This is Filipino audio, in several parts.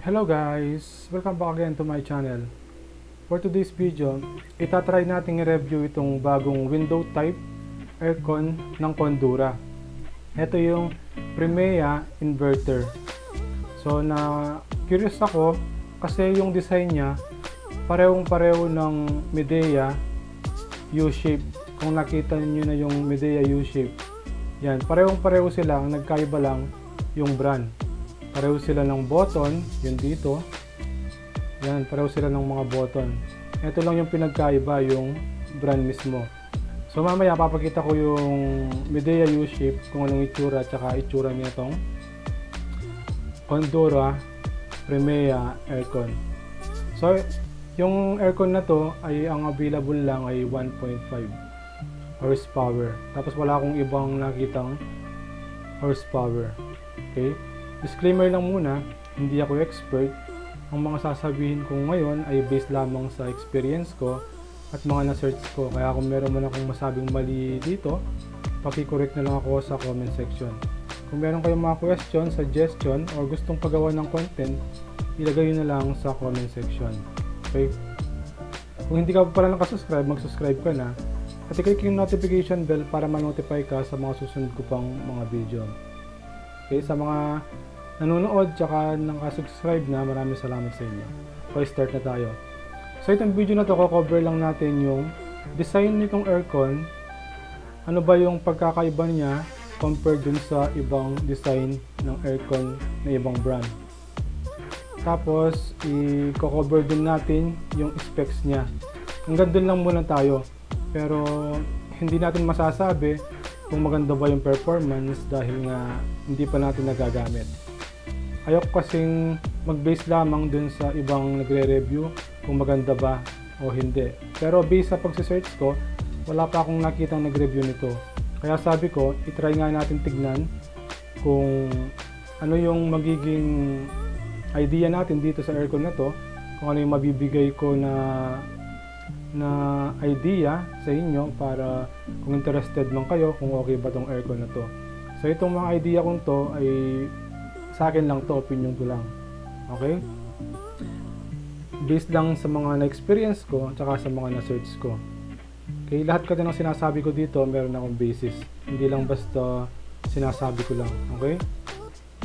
Hello guys! Welcome back again to my channel. For today's video, itatry natin i-review itong bagong window type aircon ng Condura. Ito yung Primea inverter. So curious ako kasi yung design niya parehong-pareho ng Midea U-shape. Kung nakita niyo na yung Midea U-shape, yan, parehong-pareho sila, ang nagkaiba lang yung brand. Pareho sila ng button, yun dito. Yan, pareho sila ng mga button. Ito lang yung pinagkaiba, yung brand mismo. So mamaya papakita ko yung Midea U-shape, kung anong itsura, tsaka itsura niya itong Condura Primea aircon. So yung aircon na to ay ang available lang ay 1.5 horsepower. Tapos wala akong ibang nakitang horsepower. Okay? Disclaimer lang muna, hindi ako expert. Ang mga sasabihin ko ngayon ay based lamang sa experience ko at mga na-search ko. Kaya kung meron man akong masabing mali dito, paki-correct na lang ako sa comment section. Kung meron kayong mga question, suggestion, or gustong pagawa ng content, ilagay nyo na lang sa comment section. Okay? Kung hindi ka pa pala nakasubscribe, mag-subscribe ka na. At i-click yung notification bell para ma-notify ka sa mga susunod ko pang mga video. Okay, sa mga nanonood tsaka nakasubscribe na, maraming salamat sa inyo. Okay, start na tayo. So itong video na to, cover lang natin yung design nitong aircon. Ano ba yung pagkakaiba niya compared dun sa ibang design ng aircon na ibang brand. Tapos i-cover din natin yung specs niya. Hanggang dun lang muna tayo. Pero hindi natin masasabi kung maganda ba yung performance dahil nga hindi pa natin nagagamit. Ayoko kasing mag-base lamang dun sa ibang nagre-review kung maganda ba o hindi. Pero based sa pagsisearch ko, wala pa akong nakitang nag-review nito. Kaya sabi ko, itry nga natin tignan kung ano yung magiging idea natin dito sa aircon na to, kung ano yung mabibigay ko na idea sa inyo para kung interested man kayo kung okay ba tong aircon na to. So itong mga idea kong to ay sa akin lang to, opinion ko lang. Okay? Based lang sa mga na-experience ko tsaka sa mga na-search ko. Okay, lahat kasi ng sinasabi ko dito meron akong basis. Hindi lang basta sinasabi ko lang. Okay?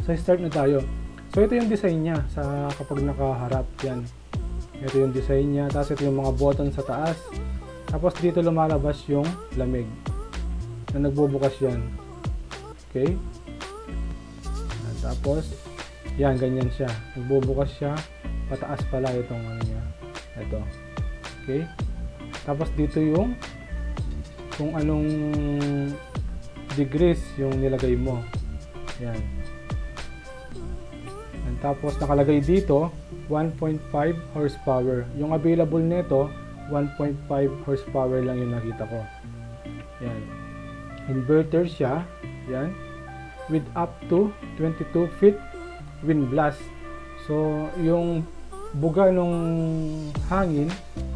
So start na tayo. So ito yung design niya sa kapag nakaharap yan. Ito yung design niya, tapos ito yung mga button sa taas. Tapos dito lumalabas yung lamig na nagbubukas yan. Okay? At tapos, yan, ganyan siya. Nagbubukas siya, pataas pala itong ano niya. Ito. Okay? Tapos dito yung kung anong degrees yung nilagay mo. Yan. And tapos nakalagay dito 1.5 horsepower. Yung available nito 1.5 horsepower lang yung nakita ko. Yan. Inverter siya. Yan. With up to 22 feet wind blast. So, yung buga nung hangin,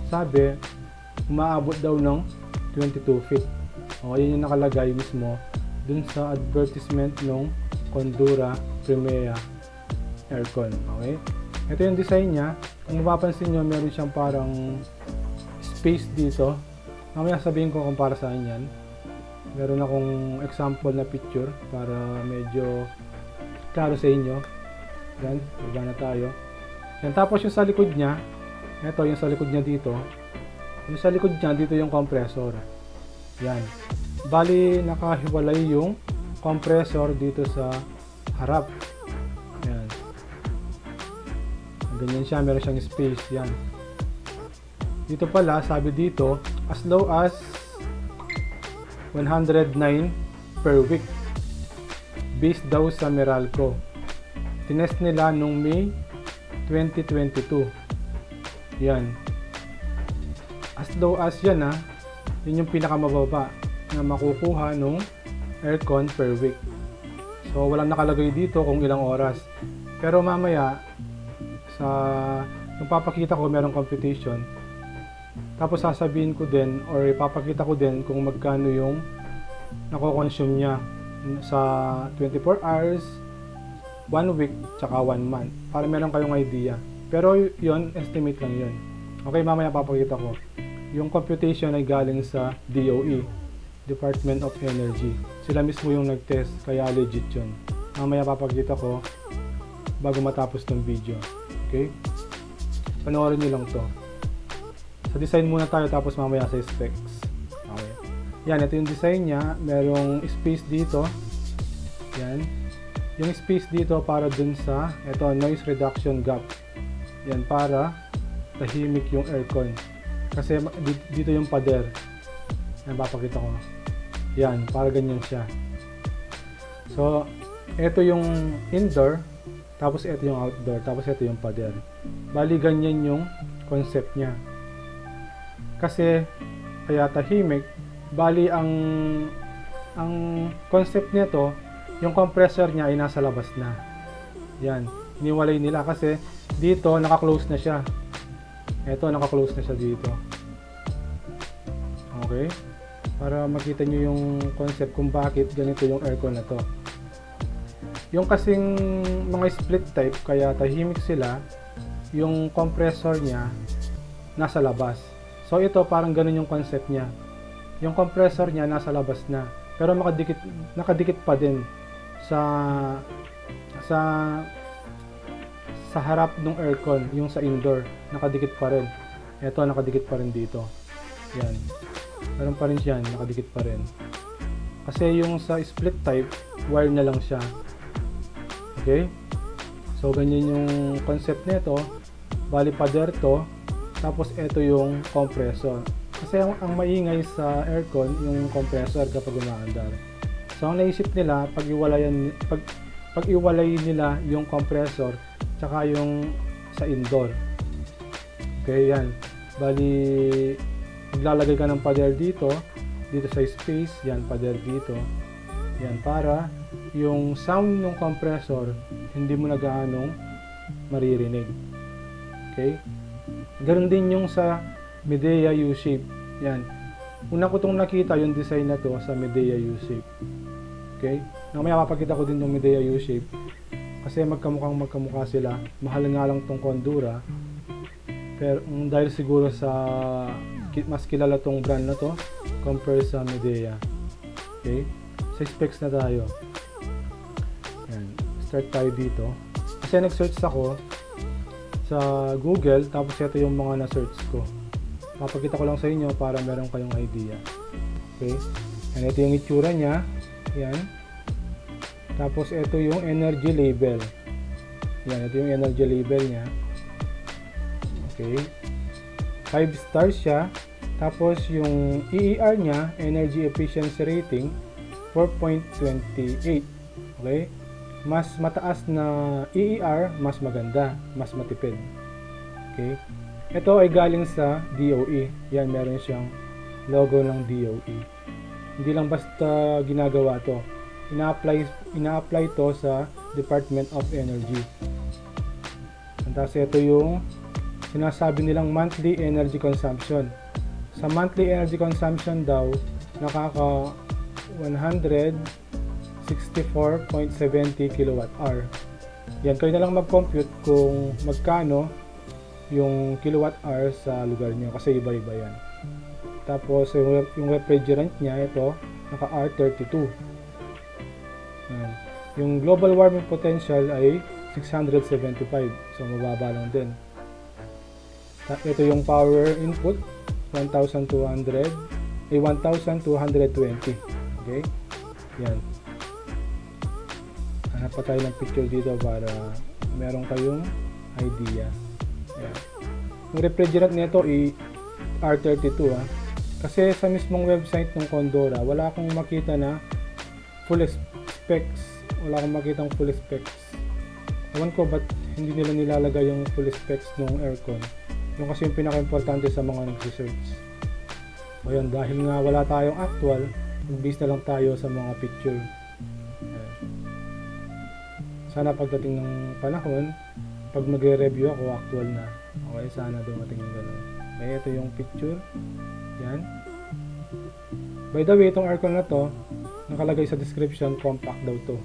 sabi, umaabot daw ng 22 feet. O, yun yung nakalagay mismo dun sa advertisement ng Condura Primea aircon. Okay? Ito yung design niya. Kung mapapansin nyo, meron siyang parang space dito. Mamaya sabihin ko kung para saan yan. Meron akong example na picture para medyo klaro sa inyo. Yan, iba na tayo. Yan, tapos yung sa likod niya, ito yung sa likod niya dito. Yung sa likod niya, dito yung compressor. Yan. Bali, nakahiwalay yung compressor dito sa harap. Yan. Ganyan siya, meron siyang space. Yan. Dito pala, sabi dito, as low as 109 per week. Based daw sa Meralco. Tinest nila nung May 2022. Yan. As low as yan ha. Yun yung pinakamababa na makukuha nung aircon per week. So walang nakalagay dito kung ilang oras. Pero mamaya sa yung papakita ko merong computation. Tapos sasabihin ko din or ipapakita ko din kung magkano yung nako-consume niya sa 24 hours 1 week tsaka 1 month para meron kayong idea. Pero yon estimate lang yun. Okay, mamaya papakita ko. Yung computation ay galing sa DOE, Department of Energy. Sila mismo yung nag-test, kaya legit yun. Mamaya papakita ko bago matapos ng video. Okay? Panoorin nyo lang to. Sa design muna tayo tapos mamaya sa specs. Okay. Yan, ito yung design niya. Merong space dito. Yan. Yung space dito para dun sa ito, noise reduction gap. Yan, para tahimik yung aircon. Kasi dito yung pader. Yan, papakita ko. Yan, para ganyan siya. So, ito yung indoor. Tapos ito yung outdoor. Tapos ito yung pader. Bali, ganyan yung concept niya. Kasi kaya tahimik, bali ang concept nito, yung compressor niya ay nasa labas na. Yan, iniwalay nila kasi dito naka-close na siya. Ito naka-close na siya dito. Okay? Para makita niyo yung concept kung bakit ganito yung aircon na to. Yung kasing mga split type kaya tahimik sila, yung compressor niya nasa labas. So ito parang ganun yung concept niya. Yung compressor niya nasa labas na, pero nakadikit pa din sa harap ng aircon, yung sa indoor, nakadikit pa rin. Ito nakadikit pa rin dito. Yan. Meron pa rin siyan, nakadikit pa rin. Kasi yung sa split type, wire na lang siya. Okay? So ganyan yung concept nito. Bali pader to. Tapos ito yung compressor. Kasi ang maingay sa aircon yung compressor kapag umaandar. So ang naisip nila, pag-iwalay nila yung compressor tsaka yung sa indoor. Okay, yan. Bali, maglalagay ka ng pader dito sa space, yan, pader dito. Yan, para yung sound ng compressor hindi mo na gaanong maririnig. Okay? Ganoon din yung sa Midea U-shape. Yan. Una ko itong nakita yung design na to sa Midea U-shape. Okay? Mamaya mapakita ko din yung Midea U-shape. Kasi magkamukha sila. Mahal nga lang tong Condura. Pero dahil siguro sa mas kilala tong brand na to compare sa Midea. Okay? Sa specs na tayo. Yan. Start tayo dito. Kasi nag-search ako sa Google, tapos ito yung mga na-search ko. Papakita ko lang sa inyo para meron kayong idea. Okay? And ito yung itsura niya. Yan. Tapos ito yung energy label. Yan, ito yung energy label niya. Okay. 5 stars siya. Tapos yung EER niya, energy efficiency rating, 4.28. Okay? Mas mataas na EER, mas maganda, mas matipid. Okay? Ito ay galing sa DOE. Yan, meron siyang logo ng DOE. Hindi lang basta ginagawa to. Ina-apply to sa Department of Energy. Tapos ito yung sinasabi nilang monthly energy consumption. Sa monthly energy consumption daw, nakaka 164.70 kWh. Yan, kayo na lang mag-compute kung magkano yung kilowatt-hour sa lugar nyo kasi iba-iba yan. Tapos yung refrigerant niya, ito, naka R32. Yan. Yung global warming potential ay 675. So, mababa lang din. Ito yung power input, 1,220. Okay? Yan. Hanap pa tayo ng picture dito para meron kayong idea. Yan. Yung refrigerant nito ay R32 ah. Kasi sa mismong website ng Condura, wala akong makita na full specs. Wala akong makitang full specs. Ewan ko ba't hindi nila nilalagay yung full specs ng aircon. Yung kasi yung pinaka-importante sa mga nag-research. O yan, dahil nga wala tayong actual, mag-base na lang tayo sa mga picture. Ayan. Sana pagdating ng panahon, pag magre-review ako, actual na. Okay, sana dumating yung gano'n. Okay, ito yung picture. Yan. By the way, itong aircon na to, nakalagay sa description, compact daw to.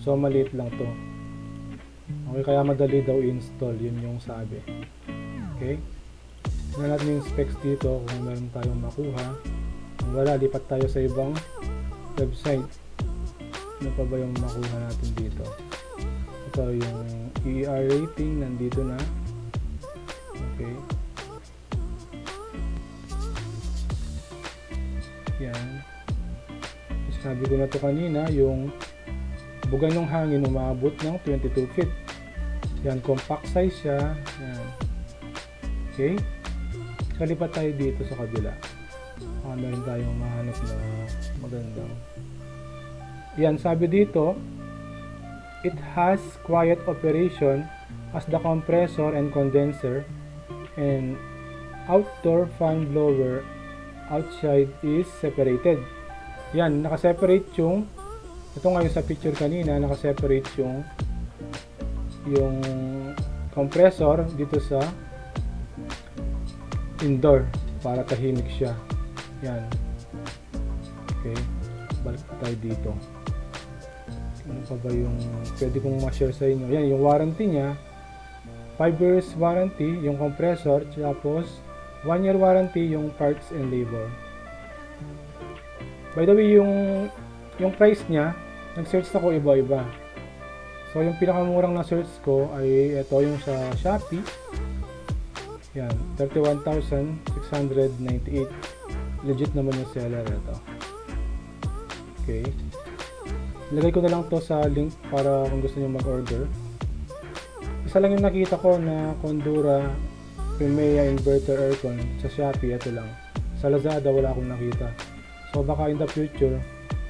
So, maliit lang to. Okay, kaya madali daw i-install, yun yung sabi. Okay? Tingnan natin yung specs dito kung meron tayong makuha. Kung wala, lipat tayo sa ibang website. Ano pa ba yung makuha natin dito? Ito yung ER rating, nandito na. Okay. Yan. Sabi ko na to kanina, yung buga ng hangin umabot ng 22 feet. Yan, compact size siya. Yan. Okay. Kalipat tayo dito sa kabila. Meron tayong mahanap na magandang. Yan, sabi dito, it has quiet operation as the compressor and condenser and outdoor fan blower outside is separated. Yan, nakaseparate yung, ito nga yung sa picture kanina, nakaseparate yung compressor dito sa indoor para tahimik siya. Yan. Okay, balik tayo dito. Ano pa ba yung pwede kong ma-share sa inyo? Yan, yung warranty niya, 5 years warranty yung compressor, tapos 1 year warranty yung parts and labor. By the way, yung price niya, nag-search ako iba-iba. So, yung pinakamurang na-search ko ay ito yung sa Shopee. Yan, 31,698. Legit naman yung seller ito. Okay. Ilagay ko na lang to sa link para kung gusto niyo mag-order. Isa lang yung nakita ko na Condura Primea Inverter Aircon sa Shopee. Ito lang. Sa Lazada wala akong nakita. So baka in the future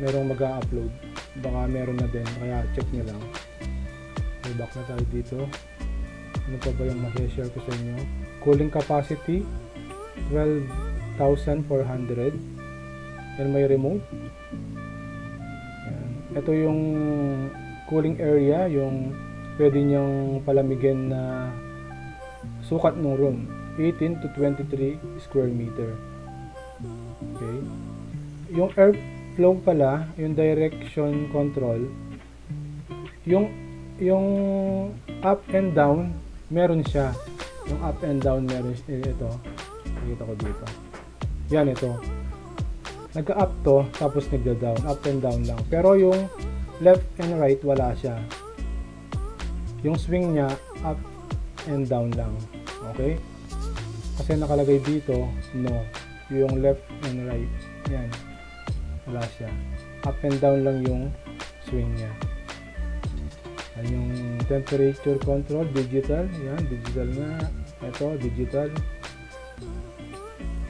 merong mag-a-upload, baka meron na din, kaya check nyo lang. So back na tayo dito. Ano pa ba yung ma-share ko sa inyo? Cooling capacity 12,400 and may remote. Yan. Ito yung cooling area, yung pwede nyong palamigin na sukat ng room, 18 to 23 square meter. Okay. Yung airflow pala, yung direction control, yung up and down, meron siya. Yung up and down meron siya. Ito, nakita ko dito. Yan, ito. Nagka-up to, tapos nagda-down. Up and down lang. Pero yung left and right, wala siya. Yung swing niya, up and down lang. Okay? Kasi nakalagay dito, no. Yung left and right. Yan. Wala siya. Up and down lang yung swing niya. Yan yung temperature control, digital. Yan, digital nga. Ito, digital.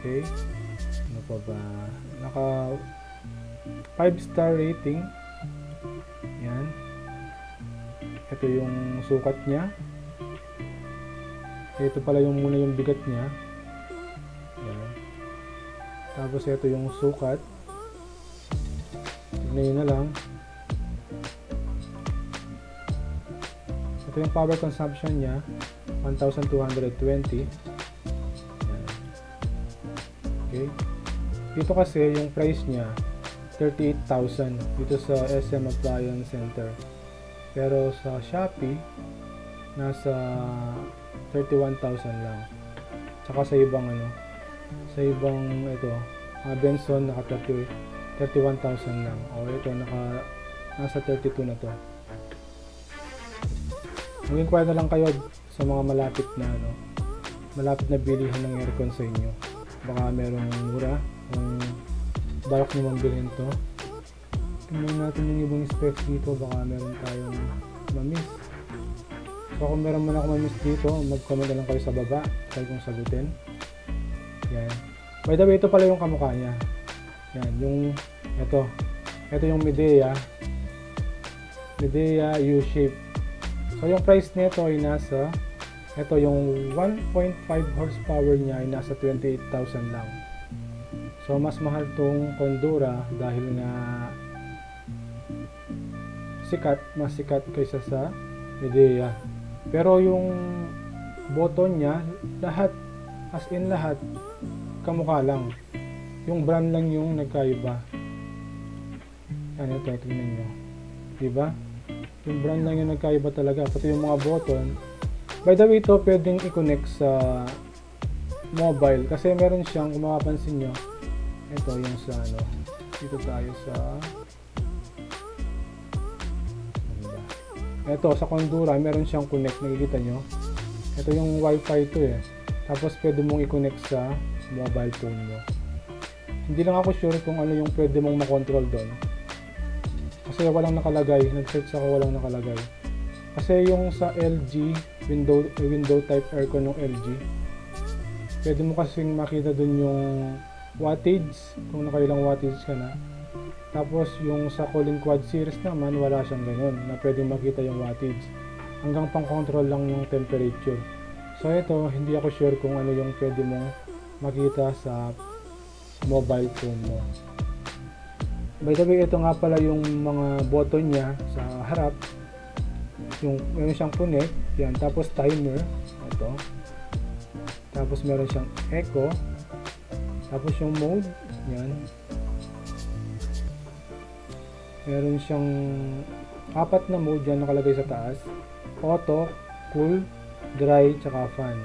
Okay. Ano pa ba? Naka 5-star rating. Yan. Ito yung sukat niya. Ito pala yung muna yung bigat niya. Yan. Tapos ito yung sukat. Tignan na lang. Ito yung power consumption niya, 1,220. Yan. Okay. Dito kasi yung price niya 38,000 dito sa SM Appliance Center. Pero sa Shopee nasa 31,000 lang. Tsaka sa ibang ito, Benson naka 31,000 lang. O ito nasa 32 na to. Mag-inquire na lang kayo sa mga malapit na bilihan ng aircon sa inyo. Baka merong mura kung balak nyo bilhin to. Tingnan natin yung ibang specs dito, baka meron tayong ma-miss. So kung meron man ako ma-miss dito, mag-comment na lang kayo sa baba, try kong sagutin. Yan. By the way, ito pala yung kamukha niya. Yan, ito yung Midea U-shape. So yung price nito ay ito yung 1.5 horsepower niya ay nasa 28,000 lang. So mas mahal tong Condura dahil nga mas sikat kaysa sa Midea. Pero yung button niya, lahat kamukha lang. Yung brand lang yung nagkaiba. Yan, ito, tingnan nyo. Diba? Yung brand lang yung nagkaiba talaga, pati yung mga button. By the way, ito pwedeng i-connect sa mobile kasi meron siyang, kung makapansin nyo, ito yung sa ano, dito tayo sa ito sa Kondura, meron siyang connect, nakikita nyo. Ito yung wifi to eh, tapos pwede mong i-connect sa mobile phone mo. Hindi lang ako sure kung ano yung pwede mong makontrol doon kasi walang nakalagay, nag-search ako, walang nakalagay. Kasi yung sa LG window type aircon ng LG, pwede mo kasing makita dun yung wattage, kung nakailang wattage ka na. Tapos yung sa Colin Quad series naman, wala siyang ganun na pwede makita yung wattage, hanggang pang control lang yung temperature. So ito, hindi ako sure kung ano yung pwede mong makita sa mobile phone mo. By the way, ito nga pala yung mga button niya sa harap. Yung meron siyang connect, yan, tapos timer, ito. Tapos meron siyang echo, tapos yung mode, yan. Meron siyang 4 na mode yan nakalagay sa taas. Auto, cool, dry, tsaka fan.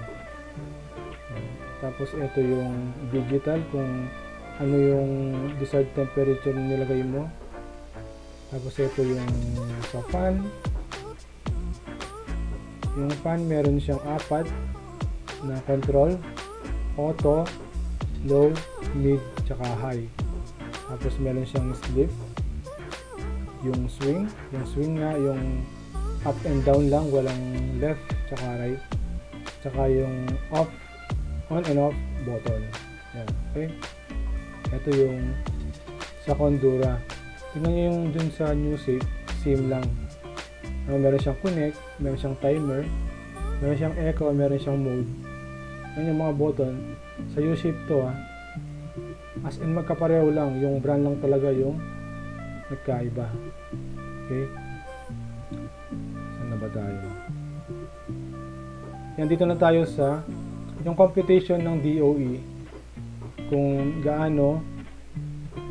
Tapos ito yung digital, kung ano yung desired temperature na nilagay mo. Tapos ito yung sa fan. Yung fan meron siyang 4 na control, auto, low, mid, tsaka high. Tapos meron siyang sleep, yung swing nga, yung up and down lang, walang left tsaka right, tsaka yung off, on and off button. Yan, okay. Ito yung sa Kondura. Tingnan nyo yung dun sa new shape, same lang. Meron siyang connect, meron siyang timer, meron siyang echo, meron siyang mode. Yan yung mga button. Sa U-shape to as in magkapareho lang, yung brand lang talaga yung nagkaiba. Okay, saan na ba tayo? Yan, dito na tayo sa yung computation ng DOE, kung gaano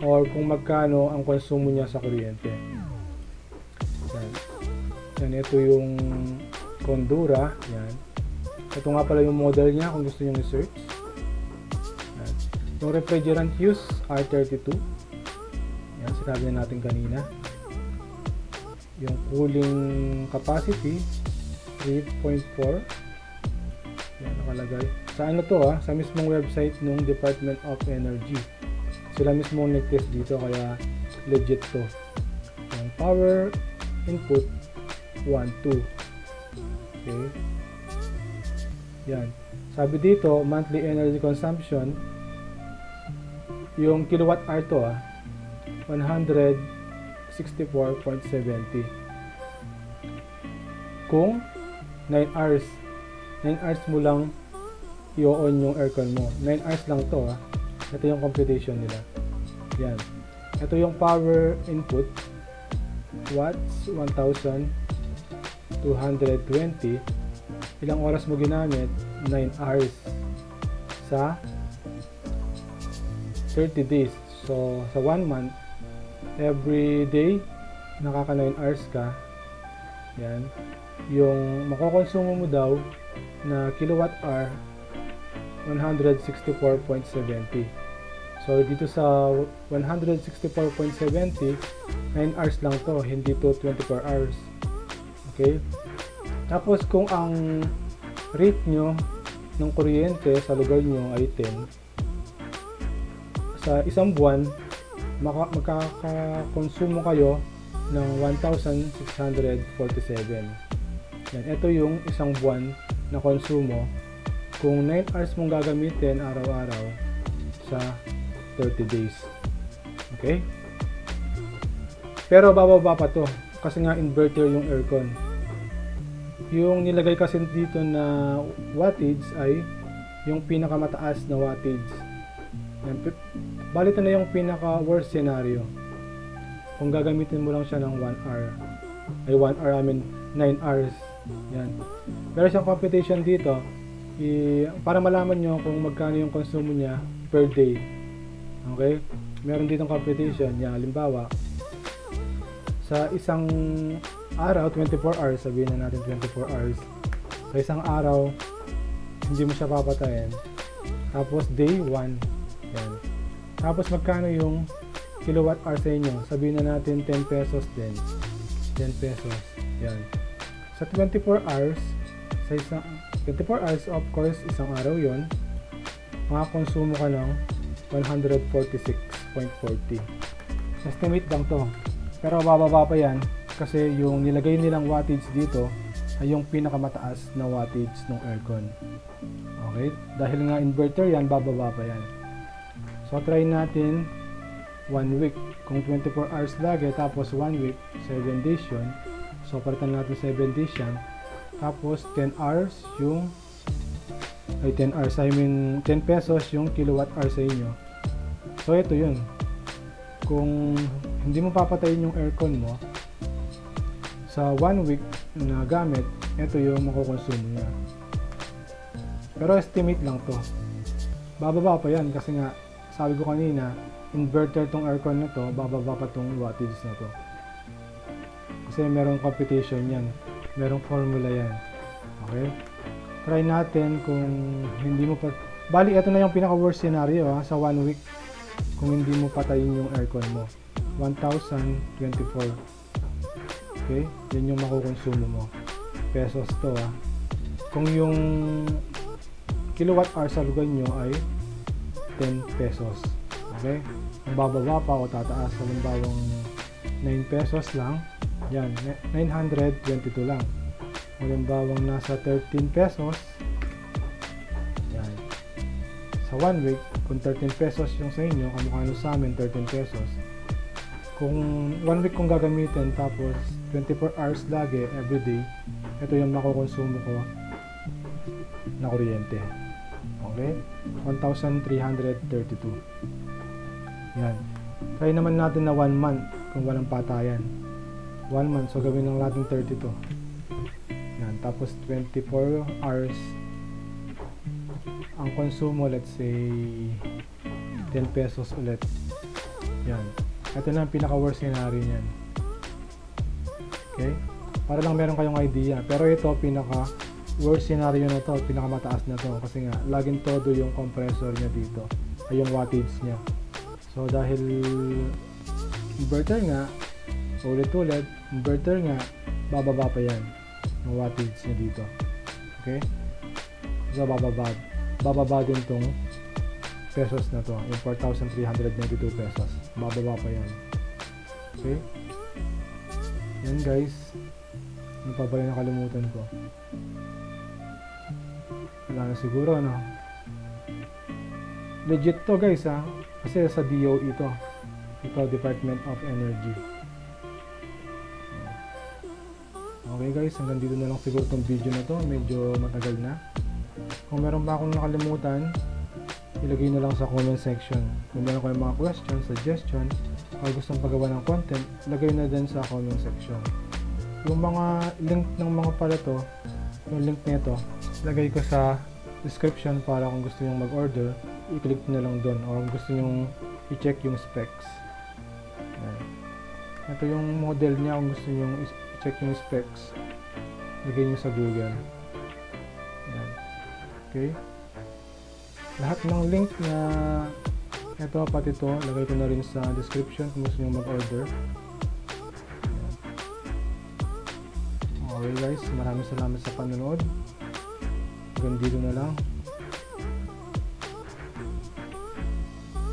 or kung magkano ang konsumo niya sa kuryente. Yan, ito yung Kondura. Yan, ito nga pala yung model niya kung gusto nyo i-search. Yung refrigerant use R32, yan, sinabi na natin kanina. Yung cooling capacity 3.4, yan nakalagay sa ano to, sa mismong website ng Department of Energy. Sila mismong nag-test dito, kaya legit to. Yung power input 1.2. okay, yan, sabi dito monthly energy consumption, yung kilowatt hour to 164.70. Kung 9 hours mo lang i-on yung aircon mo, 9 hours lang to ito yung computation nila. Yan, ito yung power input, watts 1220. Ilang oras mo ginamit? 9 hours sa 30 days. So sa 1 month, every day nakaka 9 hours ka. Yan, yung makokonsumo mo daw na kilowatt hour 164.70. So dito sa 164.70, 9 hours lang to, hindi to 24 hours. Okay, tapos kung ang rate nyo ng kuryente sa lugar nyo ay 10, sa isang buwan magkakakonsumo kayo ng 1,647. Yan, ito yung isang buwan na konsumo kung 9 hours mong gagamitin araw-araw sa 30 days. Okay? Pero bababa pa to kasi nga inverter yung aircon. Yung nilagay kasi dito na wattage ay yung pinakamataas na wattage. Yan, balit na yung pinaka worst scenario kung gagamitin mo lang siya ng 1 hour. Ay 1 hour, I mean 9 hours. Yan. Meron siyang computation dito para malaman nyo kung magkano yung konsumo niya per day. Okay? Meron ditong computation. Yan, halimbawa sa isang araw, 24 hours, sabihin na natin 24 hours. Sa isang araw, hindi mo siya papatayin. Tapos day 1, yan. Tapos magkano yung kilowatt hour sa inyo? Sabihin na natin 10 pesos din. 10 pesos, yan. Sa 24 hours, sa isang 24 hours, of course, isang araw yon, makakonsumo ka ng 146.40. Estimate lang to. Pero bababa pa yan kasi yung nilagay nilang wattage dito ay yung pinakamataas na wattage ng aircon. Okay? Dahil nga inverter yan, bababa pa yan. So try natin 1 week. Kung 24 hours lagi, tapos 1 week, 7 days yun. So palitan natin 7 days yan. Tapos 10 hours yung 10 hours, I mean 10 pesos yung kilowatt hour sa inyo. So ito yun. Kung hindi mo papatayin yung aircon mo sa 1 week na gamit, ito yung makukonsumo niya. Pero estimate lang to. Bababa pa yan kasi nga sabi ko kanina, inverter tong aircon na to, bababa pa tong wattage na to. Kasi merong competition yan, merong formula yan. Okay? Try natin kung hindi mo pa... Bali, ito na yung pinaka-worst scenario sa 1 week. Kung hindi mo patayin yung aircon mo. 1,024. Okay? Yan yung makukonsumo mo. Pesos to Kung yung kilowatt hour sa lugar nyo ay 10 pesos. Okay? Kung bababa pa o tataas, halimbawang 9 pesos lang, yan, 922 lang. Halimbawang nasa 13 pesos, yan. Sa 1 week, kung 13 pesos yung sa inyo, kamukha nyo sa amin, 13 pesos. Kung 1 week kong gagamitin, tapos 24 hours lagi, everyday, ito yung makukonsumo ko na kuryente. Okay? 1,332. Yan. Try naman natin na 1 month kung walang patayan. 1 month, so gawin lang natin 32. Yan. Tapos 24 hours ang konsumo, let's say 10 pesos ulit. Yan. Ito na ang pinaka-worst scenario niyan. Okay? Para lang meron kayong idea. Pero ito, pinaka-worst scenario na to, pinaka-mataas na to. Kasi nga, laging todo yung compressor niya dito. Ay yung wattage niya. So, dahil inverter nga, ulit-ulit, inverter nga, bababa pa yan yung wattage niya dito. Okay? So, bababa din tong pesos na to, yung 4,392 pesos. Bababa pa yan. Okay? Yan guys. Ano pa ba yung nakalimutan ko? Wala na siguro, no? Legit to guys, kasi sa DOE ito. Ito, Department of Energy. Okay guys, hanggang dito na lang siguro tong video na to. Medyo matagal na. Kung meron pa akong nakalimutan, ilagay na lang sa comment section. Kung meron kayong mga question, suggestion, o gustong pagawa ng content, lagay na din sa comment section. Yung mga link ng mga pala to, yung link nito, lagay ko sa description para kung gusto nyo mag-order, i-click na lang doon. O kung gusto nyo i-check yung specs. Ayan. Ito yung model niya, kung gusto nyo i-check yung specs, lagay nyo sa Google. Ayan. Okay? Lahat ng link na ito, pati ito, lagay ko na rin sa description kung gusto nyo mag-order. Okay guys, maraming salamat sa panonood. Hanggang dito na lang.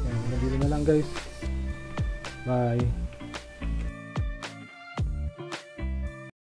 Hanggang dito na lang guys. Bye!